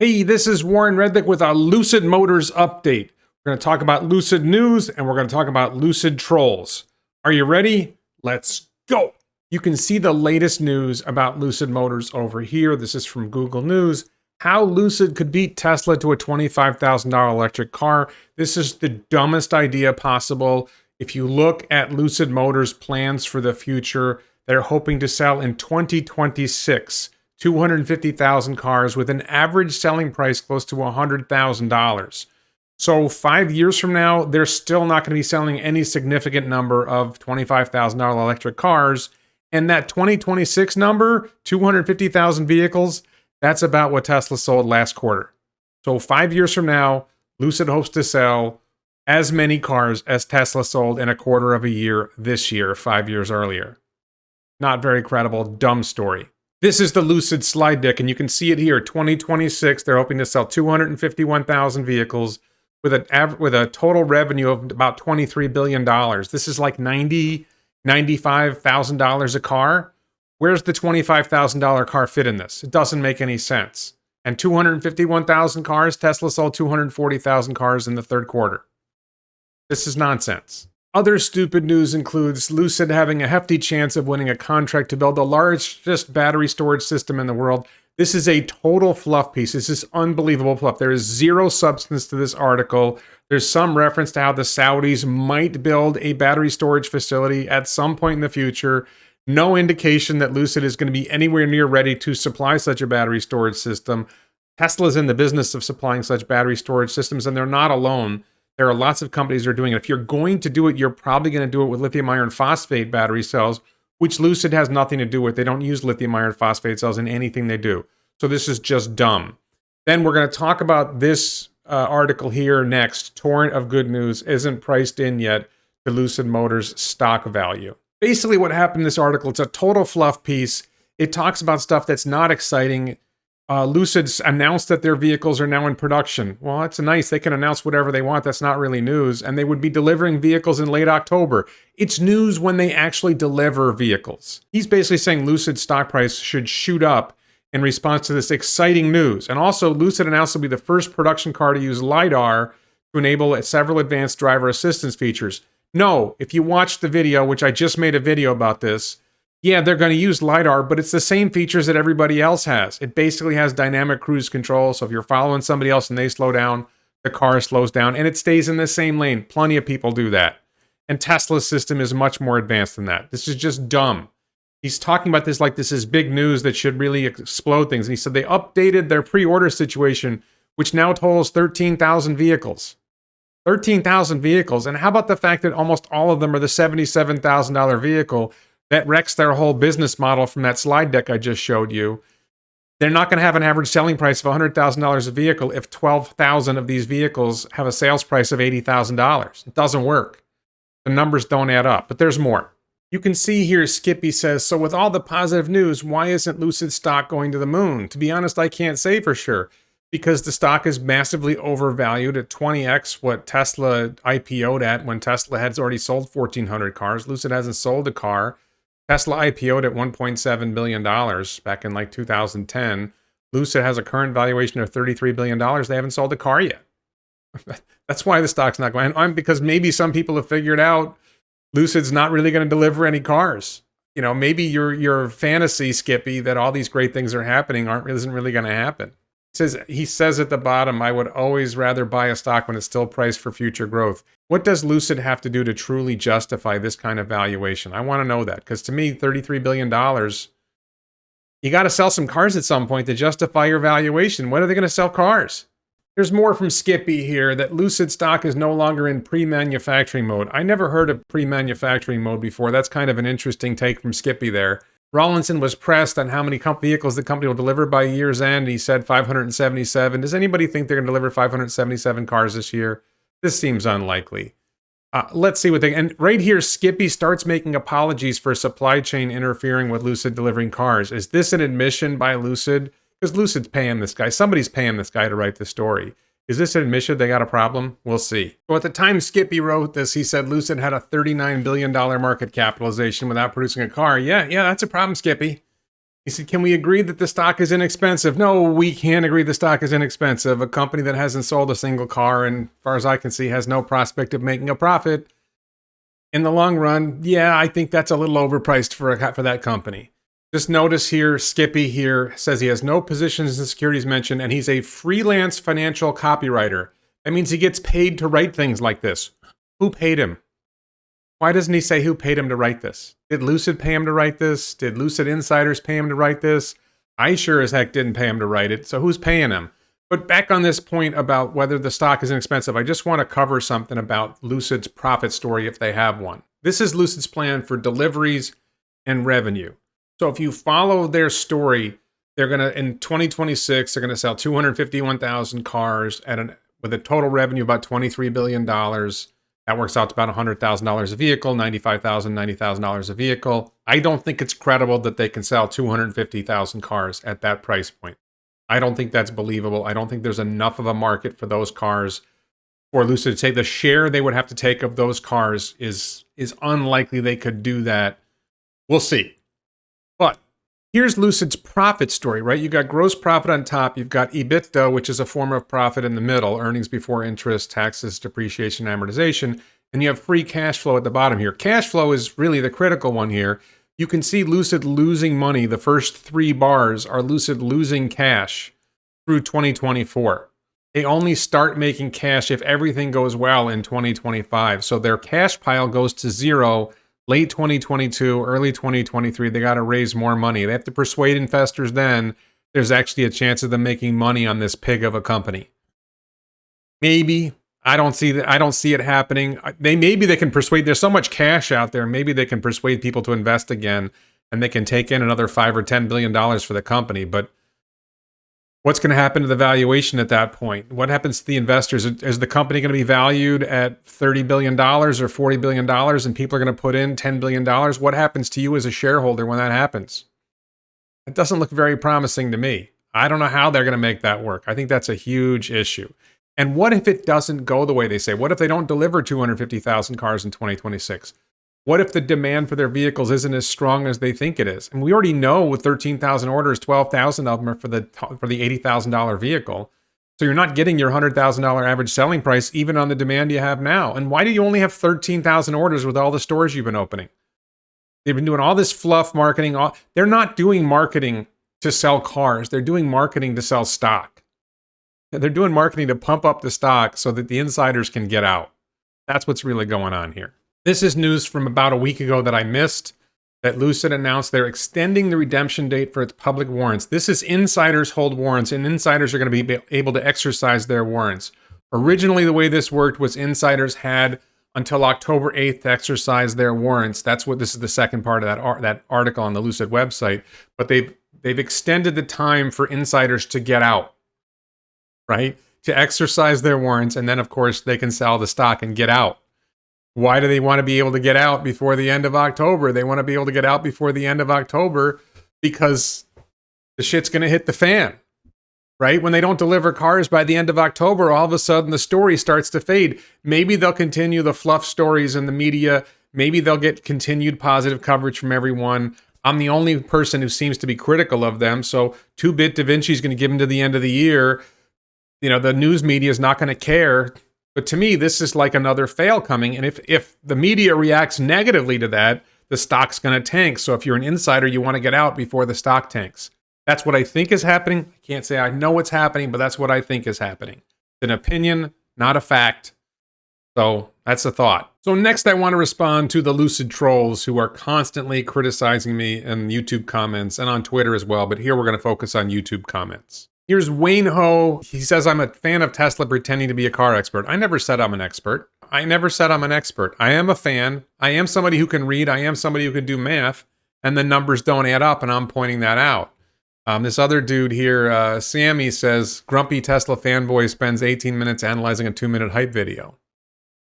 Hey, this is Warren Reddick with a Lucid Motors update. We're going to talk about Lucid news and we're going to talk about Lucid trolls. Are you ready? Let's go. You can see the latest news about Lucid Motors over here. This is from Google News. How Lucid could beat Tesla to a $25,000 electric car. This is the dumbest idea possible. If you look at Lucid Motors' plans for the future, they're hoping to sell in 2026. 250,000 cars with an average selling price close to $100,000. So 5 years from now, they're still not going to be selling any significant number of $25,000 electric cars. And that 2026 number, 250,000 vehicles, that's about what Tesla sold last quarter. So 5 years from now, Lucid hopes to sell as many cars as Tesla sold in a quarter of a year this year, 5 years earlier. Not very credible, dumb story. This is the Lucid slide deck, and you can see it here. 2026, they're hoping to sell 251,000 vehicles with a total revenue of about $23 billion. This is like $90,000, $95,000 a car. Where's the $25,000 car fit in this? It doesn't make any sense. And 251,000 cars, Tesla sold 240,000 cars in the third quarter. This is nonsense. Other stupid news includes Lucid having a hefty chance of winning a contract to build the largest battery storage system in the world. This is a total fluff piece. This is unbelievable fluff. There is zero substance to this article. There's some reference to how the Saudis might build a battery storage facility at some point in the future. No indication that Lucid is going to be anywhere near ready to supply such a battery storage system. Tesla's in the business of supplying such battery storage systems, and they're not alone. There are lots of companies that are doing it. If you're going to do it, you're probably going to do it with lithium iron phosphate battery cells, which Lucid has nothing to do with. They don't use lithium iron phosphate cells in anything they do. So this is just dumb. Then we're going to talk about this article here next. Torrent of good news isn't priced in yet to Lucid Motors stock value. Basically what happened in this article, it's a total fluff piece. It talks about stuff that's not exciting. Lucid's announced that their vehicles are now in production. Well, that's nice. They can announce whatever they want. That's not really news. And they would be delivering vehicles in late October. It's news when they actually deliver vehicles. He's basically saying Lucid's stock price should shoot up in response to this exciting news. And also, Lucid announced it'll be the first production car to use LiDAR to enable several advanced driver assistance features. No, if you watch the video, which I just made a video about this, yeah, they're going to use LiDAR, but it's the same features that everybody else has. It basically has dynamic cruise control, so if you're following somebody else and they slow down, the car slows down, and it stays in the same lane. Plenty of people do that. And Tesla's system is much more advanced than that. This is just dumb. He's talking about this like this is big news that should really explode things. And he said they updated their pre-order situation, which now totals 13,000 vehicles. 13,000 vehicles. And how about the fact that almost all of them are the $77,000 vehicle? That wrecks their whole business model from that slide deck I just showed you. They're not going to have an average selling price of $100,000 a vehicle if 12,000 of these vehicles have a sales price of $80,000. It doesn't work. The numbers don't add up, but there's more. You can see here Skippy says, so with all the positive news, why isn't Lucid stock going to the moon? To be honest, I can't say for sure because the stock is massively overvalued at 20x what Tesla IPO'd at when Tesla has already sold 1,400 cars. Lucid hasn't sold a car. Tesla IPO'd at $1.7 billion back in like 2010. Lucid has a current valuation of $33 billion. They haven't sold a car yet. That's why the stock's not going. Because maybe some people have figured out Lucid's not really going to deliver any cars. You know, maybe your fantasy, Skippy, that all these great things are happening isn't really going to happen. He says at the bottom, I would always rather buy a stock when it's still priced for future growth. What does Lucid have to do to truly justify this kind of valuation? I want to know that, because to me, $33 billion, you got to sell some cars at some point to justify your valuation. When are they going to sell cars? There's more from Skippy here, that Lucid stock is no longer in pre-manufacturing mode. I never heard of pre-manufacturing mode before. That's kind of an interesting take from Skippy there. Rawlinson was pressed on how many vehicles the company will deliver by year's end. He said 577. Does anybody think they're going to deliver 577 cars this year? This seems unlikely. Let's see what they... And right here, Skippy starts making apologies for supply chain interfering with Lucid delivering cars. Is this an admission by Lucid? Because Lucid's paying this guy. Somebody's paying this guy to write the story. Is this an admission they got a problem? We'll see. So at the time Skippy wrote this, he said Lucid had a $39 billion market capitalization without producing a car. Yeah, that's a problem, Skippy. He said, can we agree that the stock is inexpensive? No, we can't agree the stock is inexpensive. A company that hasn't sold a single car and, as far as I can see, has no prospect of making a profit in the long run. Yeah, I think that's a little overpriced for that company. Just notice here, Skippy here says he has no positions in securities mentioned, and he's a freelance financial copywriter. That means he gets paid to write things like this. Who paid him? Why doesn't he say who paid him to write this? Did Lucid pay him to write this? Did Lucid insiders pay him to write this? I sure as heck didn't pay him to write it, so who's paying him? But back on this point about whether the stock is inexpensive, I just want to cover something about Lucid's profit story if they have one. This is Lucid's plan for deliveries and revenue. So if you follow their story, they're going to, in 2026, they're going to sell 251,000 cars with a total revenue of about $23 billion. That works out to about $100,000 a vehicle, $90,000 a vehicle. I don't think it's credible that they can sell 250,000 cars at that price point. I don't think that's believable. I don't think there's enough of a market for those cars for Lucid to say the share they would have to take of those cars is unlikely they could do that. We'll see. But here's Lucid's profit story, right? You got gross profit on top. You've got EBITDA, which is a form of profit in the middle, earnings before interest, taxes, depreciation, amortization. And you have free cash flow at the bottom here. Cash flow is really the critical one here. You can see Lucid losing money. The first 3 bars are Lucid losing cash through 2024. They only start making cash if everything goes well in 2025. So their cash pile goes to zero late 2022, early 2023, they got to raise more money. They have to persuade investors then there's actually a chance of them making money on this pig of a company. Maybe. I don't see that. I don't see it happening. Maybe they can persuade, there's so much cash out there, maybe they can persuade people to invest again and they can take in another $5 or $10 billion for the company. But what's going to happen to the valuation at that point? What happens to the investors? Is the company going to be valued at $30 billion or $40 billion and people are going to put in $10 billion? What happens to you as a shareholder when that happens? It doesn't look very promising to me. I don't know how they're going to make that work. I think that's a huge issue. And what if it doesn't go the way they say? What if they don't deliver 250,000 cars in 2026? What if the demand for their vehicles isn't as strong as they think it is? And we already know with 13,000 orders, 12,000 of them are for the $80,000 vehicle. So you're not getting your $100,000 average selling price even on the demand you have now. And why do you only have 13,000 orders with all the stores you've been opening? They've been doing all this fluff marketing. They're not doing marketing to sell cars. They're doing marketing to sell stock. They're doing marketing to pump up the stock so that the insiders can get out. That's what's really going on here. This is news from about a week ago that I missed, that Lucid announced they're extending the redemption date for its public warrants. This is insiders hold warrants, and insiders are going to be able to exercise their warrants. Originally, the way this worked was insiders had until October 8th to exercise their warrants. That's what this is the second part of that article on the Lucid website. But they've extended the time for insiders to get out, right? To exercise their warrants, and then, of course, they can sell the stock and get out. Why do they want to be able to get out before the end of October? They want to be able to get out before the end of October because the shit's going to hit the fan, right? When they don't deliver cars by the end of October, all of a sudden the story starts to fade. Maybe they'll continue the fluff stories in the media. Maybe they'll get continued positive coverage from everyone. I'm the only person who seems to be critical of them. So 2-Bit Da Vinci is going to give them to the end of the year. You know, the news media is not going to care. But to me, this is like another fail coming. And if the media reacts negatively to that, the stock's going to tank. So if you're an insider, you want to get out before the stock tanks. That's what I think is happening. I can't say I know what's happening, but that's what I think is happening. It's an opinion, not a fact. So that's a thought. So next I want to respond to the Lucid trolls who are constantly criticizing me in YouTube comments and on Twitter as well. But here we're going to focus on YouTube comments. Here's Wayne Ho. He says, I'm a fan of Tesla pretending to be a car expert. I never said I'm an expert. I never said I'm an expert. I am a fan. I am somebody who can read. I am somebody who can do math. And the numbers don't add up, and I'm pointing that out. This other dude here, Sammy, says, grumpy Tesla fanboy spends 18 minutes analyzing a 2-minute hype video.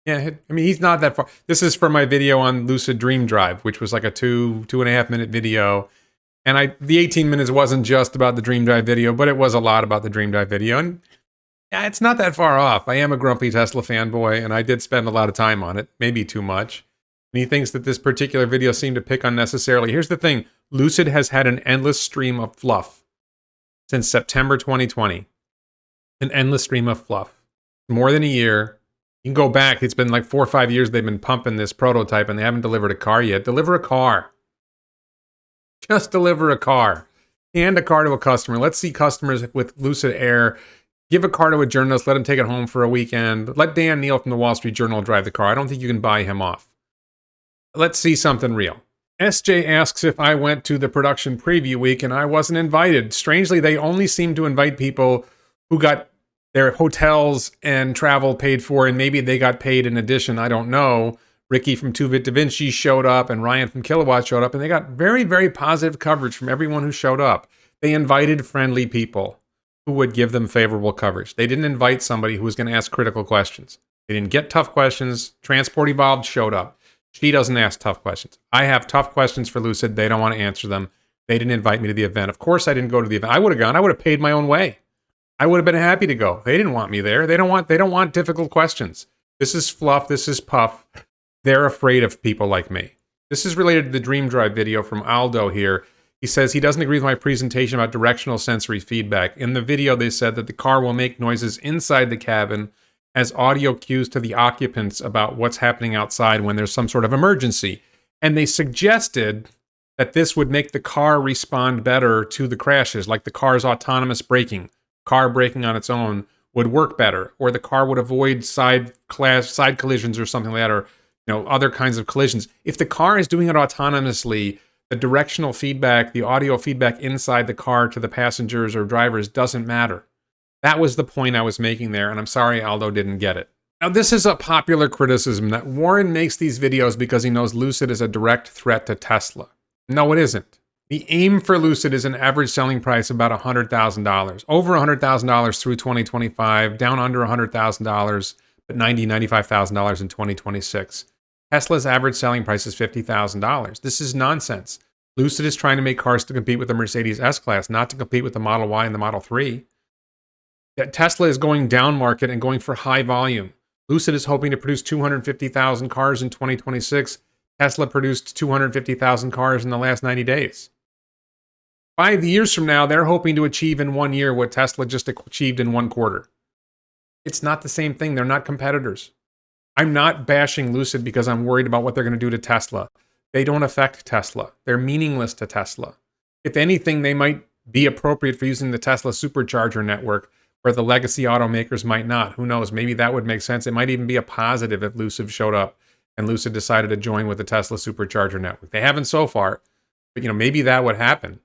Yeah, I mean, he's not that far. This is for my video on Lucid Dream Drive, which was like a 2.5 minute video. And the 18 minutes wasn't just about the Dream Drive video, but it was a lot about the Dream Drive video. And yeah, it's not that far off. I am a grumpy Tesla fanboy, and I did spend a lot of time on it, maybe too much. And he thinks that this particular video seemed to pick unnecessarily. Here's the thing. Lucid has had an endless stream of fluff since September 2020. An endless stream of fluff. More than a year. You can go back. It's been like 4 or 5 years they've been pumping this prototype and they haven't delivered a car yet. Deliver a car. Just deliver a car. Hand a car to a customer. Let's see customers with Lucid Air. Give a car to a journalist. Let him take it home for a weekend. Let Dan Neal from the Wall Street Journal drive the car. I don't think you can buy him off. Let's see something real. SJ asks if I went to the production preview week and I wasn't invited. Strangely, they only seem to invite people who got their hotels and travel paid for, and maybe they got paid in addition. I don't know. Ricky from 2-Bit Da Vinci showed up, and Ryan from Kilowatt showed up, and they got very, very positive coverage from everyone who showed up. They invited friendly people who would give them favorable coverage. They didn't invite somebody who was going to ask critical questions. They didn't get tough questions. Transport Evolved showed up. She doesn't ask tough questions. I have tough questions for Lucid. They don't want to answer them. They didn't invite me to the event. Of course I didn't go to the event. I would have gone. I would have paid my own way. I would have been happy to go. They didn't want me there. They don't want difficult questions. This is fluff. This is puff. They're afraid of people like me. This is related to the Dream Drive video from Aldo here. He says he doesn't agree with my presentation about directional sensory feedback. In the video, they said that the car will make noises inside the cabin as audio cues to the occupants about what's happening outside when there's some sort of emergency. And they suggested that this would make the car respond better to the crashes, like the car's autonomous braking. Car braking on its own would work better, or the car would avoid side collisions or something like that, or other kinds of collisions. If the car is doing it autonomously, the directional feedback, the audio feedback inside the car to the passengers or drivers doesn't matter. That was the point I was making there, and I'm sorry Aldo didn't get it. Now, this is a popular criticism that Warren makes these videos because he knows Lucid is a direct threat to Tesla. No, it isn't. The aim for Lucid is an average selling price of about $100,000. Over $100,000 through 2025, down under $100,000, but $90,000, $95,000 in 2026. Tesla's average selling price is $50,000. This is nonsense. Lucid is trying to make cars to compete with the Mercedes S-Class, not to compete with the Model Y and the Model 3. Tesla is going down market and going for high volume. Lucid is hoping to produce 250,000 cars in 2026. Tesla produced 250,000 cars in the last 90 days. 5 years from now, they're hoping to achieve in 1 year what Tesla just achieved in 1 quarter. It's not the same thing. They're not competitors. I'm not bashing Lucid because I'm worried about what they're going to do to Tesla. They don't affect Tesla. They're meaningless to Tesla. If anything, they might be appropriate for using the Tesla supercharger network, where the legacy automakers might not. Who knows? Maybe that would make sense. It might even be a positive if Lucid showed up and Lucid decided to join with the Tesla supercharger network. They haven't so far, but maybe that would happen.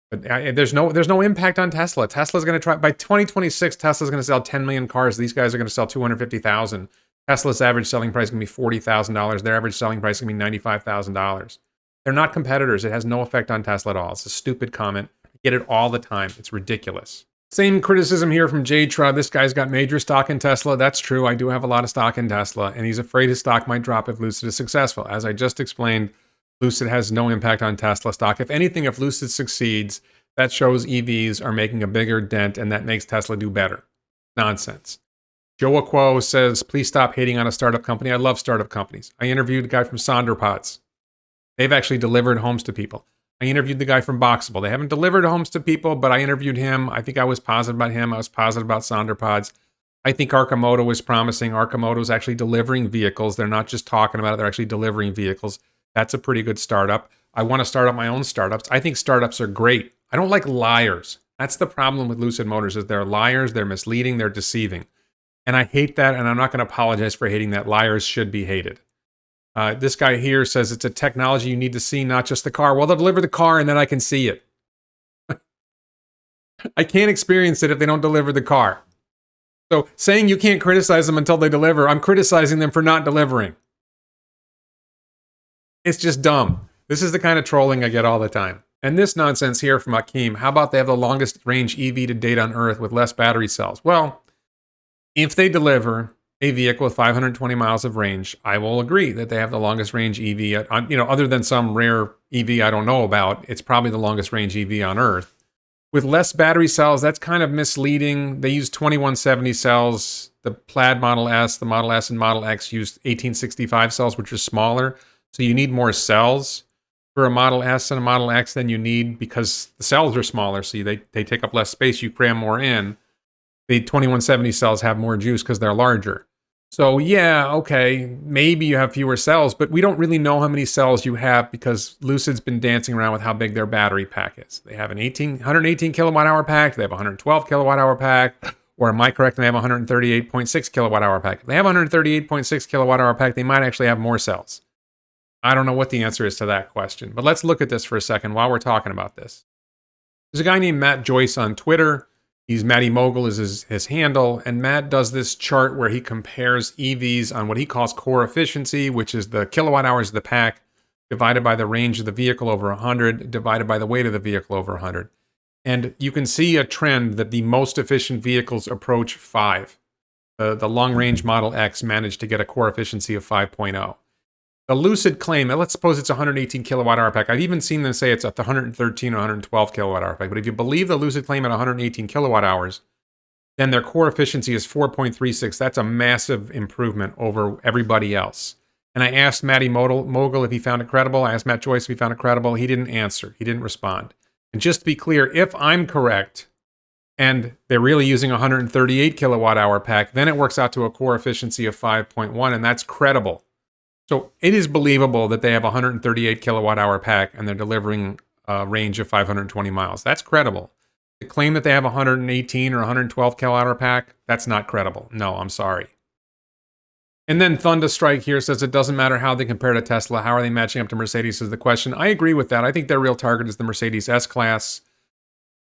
But there's no impact on Tesla. Tesla's going to try, by 2026, Tesla's going to sell 10 million cars. These guys are going to sell 250,000. Tesla's average selling price is going to be $40,000. Their average selling price is going to be $95,000. They're not competitors. It has no effect on Tesla at all. It's a stupid comment. I get it all the time. It's ridiculous. Same criticism here from J-Tra. This guy's got major stock in Tesla. That's true. I do have a lot of stock in Tesla, and he's afraid his stock might drop if Lucid is successful. As I just explained, Lucid has no impact on Tesla stock. If anything, if Lucid succeeds, that shows EVs are making a bigger dent, and that makes Tesla do better. Nonsense. Joe Aquo says, please stop hating on a startup company. I love startup companies. I interviewed a guy from Sonderpods. They've actually delivered homes to people. I interviewed the guy from Boxable. They haven't delivered homes to people, but I interviewed him. I think I was positive about him. I was positive about Sonderpods. I think Arcimoto is promising. Arcimoto is actually delivering vehicles. They're not just talking about it. They're actually delivering vehicles. That's a pretty good startup. I want to start up my own startups. I think startups are great. I don't like liars. That's the problem with Lucid Motors, is they're liars, they're misleading, they're deceiving. And I hate that, and I'm not going to apologize for hating that. Liars should be hated. This guy here says it's a technology you need to see, not just the car. Well, they'll deliver the car and then I can see it. I can't experience it if they don't deliver the car. So saying you can't criticize them until they deliver, I'm criticizing them for not delivering. It's just dumb. This is the kind of trolling I get all the time. And this nonsense here from Akeem, how about they have the longest range EV to date on Earth with less battery cells? Well, if they deliver a vehicle with 520 miles of range, I will agree that they have the longest range EV, other than some rare EV I don't know about, it's probably the longest range EV on Earth. With less battery cells, that's kind of misleading. They use 2170 cells. The Plaid Model S, the Model S and Model X used 1865 cells, which are smaller. So you need more cells for a Model S and a Model X than you need because the cells are smaller, so they take up less space, you cram more in. The 2170 cells have more juice because they're larger. So yeah, okay, maybe you have fewer cells, but we don't really know how many cells you have because Lucid's been dancing around with how big their battery pack is. They have an 118 kilowatt hour pack, they have a 112 kilowatt hour pack, or am I correct, they have a 138.6 kilowatt hour pack. If they have a 138.6 kilowatt hour pack, they might actually have more cells. I don't know what the answer is to that question, but let's look at this for a second while we're talking about this. There's a guy named Matt Joyce on Twitter. He's Matty Mogul is his handle, and Matt does this chart where he compares EVs on what he calls core efficiency, which is the kilowatt hours of the pack divided by the range of the vehicle over 100, divided by the weight of the vehicle over 100. And you can see a trend that the most efficient vehicles approach 5. The long-range Model X managed to get a core efficiency of 5.0. The Lucid claim, let's suppose it's a 118 kilowatt hour pack. I've even seen them say it's at the 113 or 112 kilowatt hour pack. But if you believe the Lucid claim at 118 kilowatt hours, then their core efficiency is 4.36. That's a massive improvement over everybody else. And I asked Matty Mogul if he found it credible. I asked Matt Joyce if he found it credible. He didn't answer. He didn't respond. And just to be clear, if I'm correct, and they're really using a 138 kilowatt hour pack, then it works out to a core efficiency of 5.1, and that's credible. So it is believable that they have a 138 kilowatt hour pack and they're delivering a range of 520 miles. That's credible. The claim that they have a 118 or 112 kilowatt hour pack, that's not credible. No, I'm sorry. And then Thunderstrike here says it doesn't matter how they compare to Tesla. How are they matching up to Mercedes is the question. I agree with that. I think their real target is the Mercedes S-Class.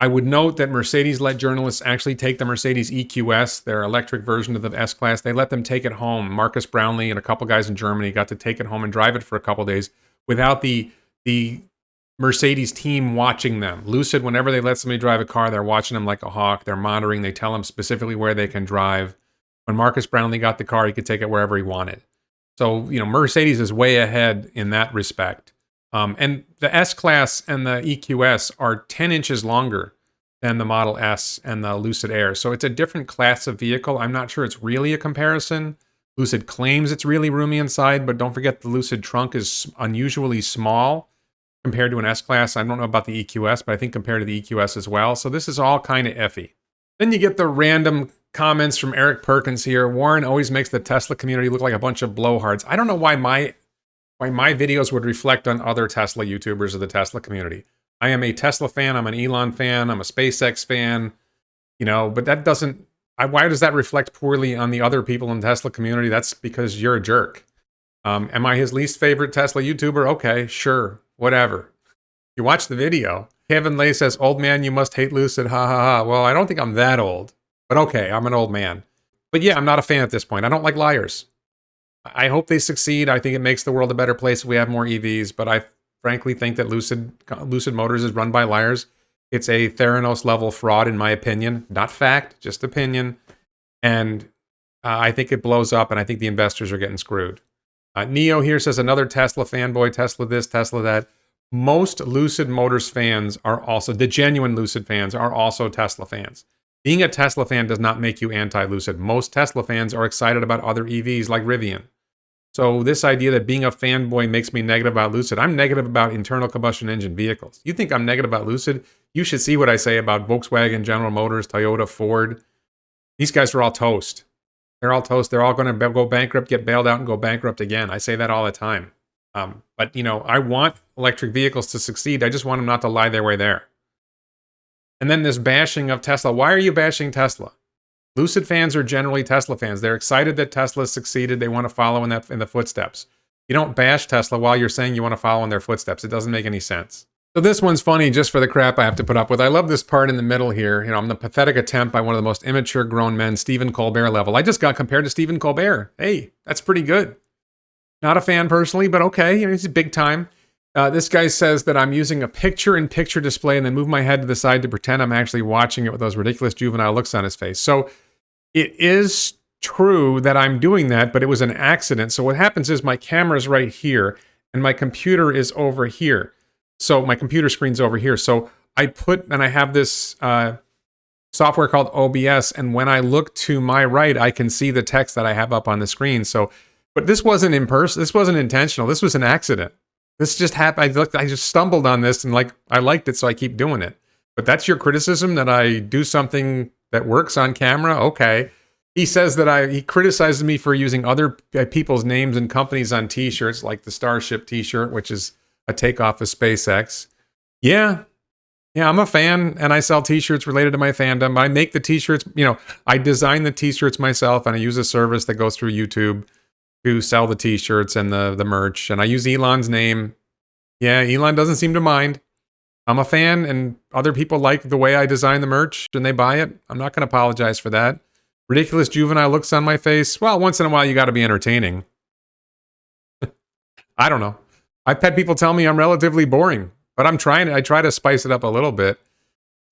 I would note that Mercedes let journalists actually take the Mercedes EQS, their electric version of the S-Class. They let them take it home. Marcus Brownlee and a couple guys in Germany got to take it home and drive it for a couple days without the Mercedes team watching them. Lucid, whenever they let somebody drive a car, they're watching them like a hawk. They're monitoring. They tell them specifically where they can drive. When Marcus Brownlee got the car, he could take it wherever he wanted. So, Mercedes is way ahead in that respect. And the S-Class and the EQS are 10 inches longer than the Model S and the Lucid Air. So it's a different class of vehicle. I'm not sure it's really a comparison. Lucid claims it's really roomy inside, but don't forget the Lucid trunk is unusually small compared to an S-Class. I don't know about the EQS, but I think compared to the EQS as well. So this is all kind of iffy. Then you get the random comments from Eric Perkins here. Warren always makes the Tesla community look like a bunch of blowhards. I don't know why my videos would reflect on other Tesla YouTubers of the Tesla community. I am a Tesla fan, I'm an Elon fan, I'm a SpaceX fan, but that doesn't, why does that reflect poorly on the other people in the Tesla community? That's because you're a jerk. Am I his least favorite Tesla YouTuber? Okay, sure, whatever. You watch the video. Kevin Lay says, old man, you must hate Lucid, ha ha ha. Well, I don't think I'm that old, but okay, I'm an old man. But yeah, I'm not a fan at this point. I don't like liars. I hope they succeed. I think it makes the world a better place if we have more EVs, but I frankly think that Lucid Motors is run by liars. It's a Theranos level fraud, in my opinion. Not fact, just opinion. And I think it blows up, and I think the investors are getting screwed. Neo here says, another Tesla fanboy, Tesla this, Tesla that. Most Lucid Motors fans are also, the genuine Lucid fans are also Tesla fans. Being a Tesla fan does not make you anti-Lucid. Most Tesla fans are excited about other EVs like Rivian. So this idea that being a fanboy makes me negative about Lucid, I'm negative about internal combustion engine vehicles. You think I'm negative about Lucid? You should see what I say about Volkswagen, General Motors, Toyota, Ford. These guys are all toast. They're all toast. They're all going to go bankrupt, get bailed out, and go bankrupt again. I say that all the time. But I want electric vehicles to succeed. I just want them not to lie their way there. And then this bashing of Tesla. Why are you bashing Tesla? Lucid fans are generally Tesla fans. They're excited that Tesla succeeded. They want to follow in the footsteps. You don't bash Tesla while you're saying you want to follow in their footsteps. It doesn't make any sense. So this one's funny just for the crap I have to put up with. I love this part in the middle here. I'm the pathetic attempt by one of the most immature grown men, Stephen Colbert level. I just got compared to Stephen Colbert. Hey, that's pretty good. Not a fan personally, but okay. He's big time. This guy says that I'm using a picture-in-picture display and then move my head to the side to pretend I'm actually watching it with those ridiculous juvenile looks on his face. So it is true that I'm doing that, but it was an accident. So what happens is my camera's right here and my computer is over here. So my computer screen's over here. So I have this software called OBS, and when I look to my right, I can see the text that I have up on the screen. So, But this wasn't in person. This wasn't intentional. This was an accident. This just happened. I just stumbled on this and like I liked it, so I keep doing it. But that's your criticism, that I do something that works on camera? Okay. He says that he criticizes me for using other people's names and companies on t-shirts, like the Starship t-shirt, which is a takeoff of SpaceX. Yeah, I'm a fan, and I sell t-shirts related to my fandom. I make the t-shirts, I design the t-shirts myself, and I use a service that goes through YouTube to sell the t-shirts and the merch. And I use Elon's name. Yeah, Elon doesn't seem to mind. I'm a fan, and other people like the way I design the merch, and they buy it. I'm not going to apologize for that. Ridiculous juvenile looks on my face. Well, once in a while, you got to be entertaining. I don't know. I've had people tell me I'm relatively boring, but I try to spice it up a little bit.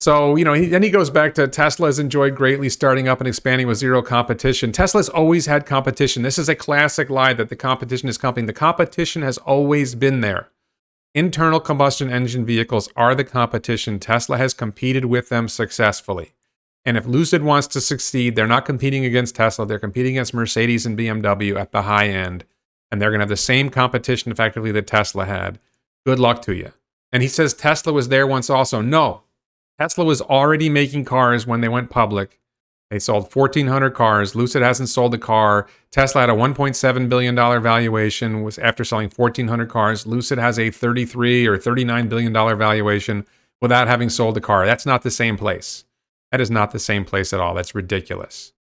So, then he goes back to Tesla has enjoyed greatly starting up and expanding with zero competition. Tesla's always had competition. This is a classic lie that the competition is coming. The competition has always been there. Internal combustion engine vehicles are the competition. Tesla has competed with them successfully. And if Lucid wants to succeed, they're not competing against Tesla. They're competing against Mercedes and BMW at the high end. And they're going to have the same competition effectively that Tesla had. Good luck to you. And he says Tesla was there once also. No. Tesla was already making cars when they went public. They sold 1,400 cars. Lucid hasn't sold a car. Tesla had a $1.7 billion valuation was after selling 1,400 cars. Lucid has a $33 or $39 billion valuation without having sold a car. That's not the same place. That is not the same place at all. That's ridiculous.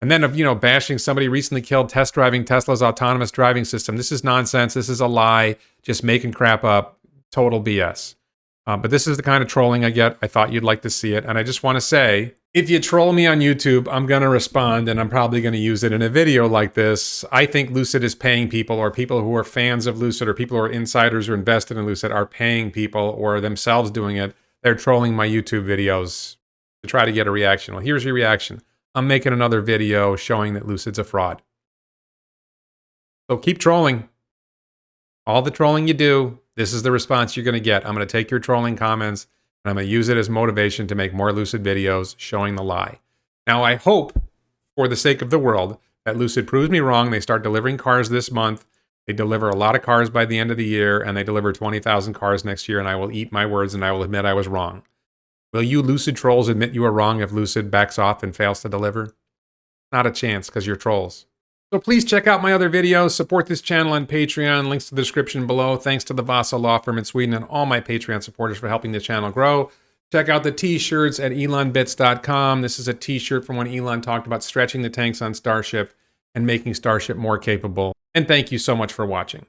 And then, bashing somebody recently killed test driving Tesla's autonomous driving system. This is nonsense. This is a lie. Just making crap up. Total BS. But this is the kind of trolling I get. I thought you'd like to see it. And I just want to say, if you troll me on YouTube, I'm going to respond, and I'm probably going to use it in a video like this. I think Lucid is paying people, or people who are fans of Lucid, or people who are insiders or invested in Lucid are paying people, or themselves doing it. They're trolling my YouTube videos to try to get a reaction. Well, here's your reaction. I'm making another video showing that Lucid's a fraud. So keep trolling. All the trolling you do, this is the response you're going to get. I'm going to take your trolling comments, and I'm going to use it as motivation to make more Lucid videos showing the lie. Now, I hope, for the sake of the world, that Lucid proves me wrong. They start delivering cars this month. They deliver a lot of cars by the end of the year, and they deliver 20,000 cars next year, and I will eat my words, and I will admit I was wrong. Will you Lucid trolls admit you are wrong if Lucid backs off and fails to deliver? Not a chance, because you're trolls. So please check out my other videos, support this channel on Patreon, links to the description below. Thanks to the Vasa Law Firm in Sweden and all my Patreon supporters for helping the channel grow. Check out the t-shirts at elonbits.com. This is a t-shirt from when Elon talked about stretching the tanks on Starship and making Starship more capable. And thank you so much for watching.